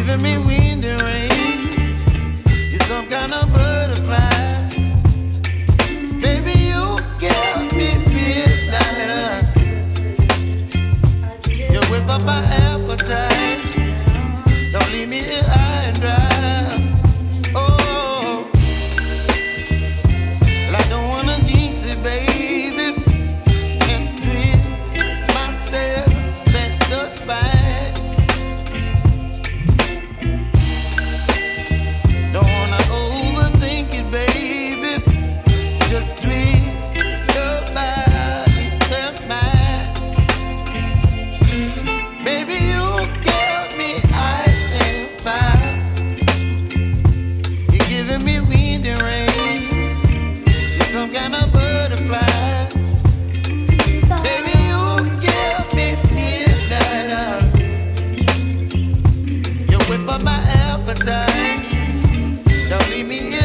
giving me wind and rain. You're some kind of butterfly. Baby, you give me midnight. You whip up my appetite. Don't leave me here high and dry. Oh, well, I don't wanna jinx it, baby, and twist myself at the spine. Don't wanna overthink it, baby. It's just twist your body and mine. Baby, you give me ice and fire. You're giving me wind and rain. You're some kind of butterfly. Baby, you give me midnight. You whip up my appetite. Don't leave me